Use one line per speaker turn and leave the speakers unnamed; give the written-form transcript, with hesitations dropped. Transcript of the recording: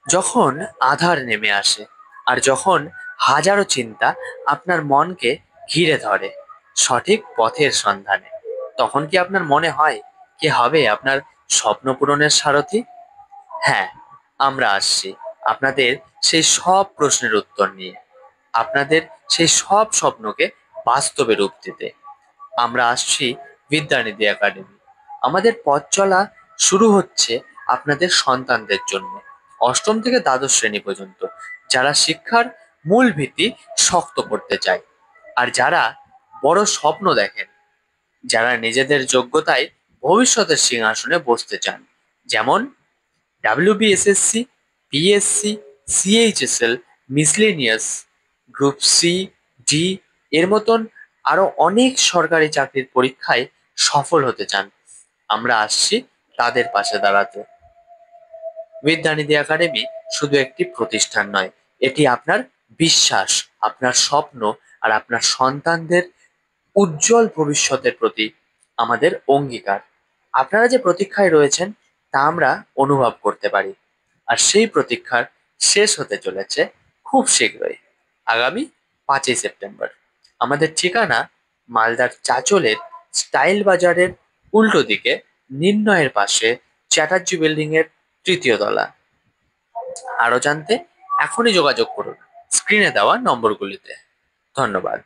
যখন আঁধার নেমে আসে আর যখন হাজারো চিন্তা আপনার মনকে ঘিরে ধরে সঠিক পথের সন্ধানে, তখন কি আপনার মনে হয় কে হবে আপনার স্বপ্ন পূরণের সারথি? হ্যাঁ, আমরা আসছি আপনাদের সেই সব প্রশ্নের উত্তর নিয়ে, আপনাদের সেই সব স্বপ্নকে বাস্তবে রূপ দিতে। আমরা আসছি বিদ্যানিধি একাডেমি। আমাদের পথ চলা শুরু হচ্ছে আপনাদের সন্তানদের জন্য, অষ্টম থেকে দ্বাদশ শ্রেণী পর্যন্ত, যারা শিক্ষার মূল ভিত্তি শক্ত করতে চায় আর যারা বড় স্বপ্ন দেখেন, যারা নিজেদের যোগ্যতায় ভবিষ্যতের সিংহাসনে বসতে চান। যেমন WBSSC, PSC, CHSL, miscellaneous, group C, D এর মতন আরো অনেক সরকারি চাকরির পরীক্ষায় সফল হতে চান। আমরা আসছি তাদের পাশে দাঁড়াতে। বিদ্যানিধি একাডেমি শুধু একটি প্রতিষ্ঠান নয়, এটি আপনার বিশ্বাস, আপনার স্বপ্ন আর আপনার সন্তানদের উজ্জ্বল ভবিষ্যতের প্রতি আমাদের অঙ্গীকার। আপনারা যে প্রতীক্ষায় রয়েছেন তা আমরা অনুভব করতে পারি, আর সেই প্রতীক্ষার শেষ হতে চলেছে খুব শীঘ্রই, আগামী 5ই সেপ্টেম্বর। আমাদের ঠিকানা মালদার চাঁচলের স্টাইল বাজারের উল্টো দিকে, নির্ণয়ের পাশে, চ্যাটার্জি বিল্ডিং এর 3য় তলা। আরো জানতে এখনই যোগাযোগ করুন স্ক্রিনে দেওয়া নম্বরগুলিতে। ধন্যবাদ।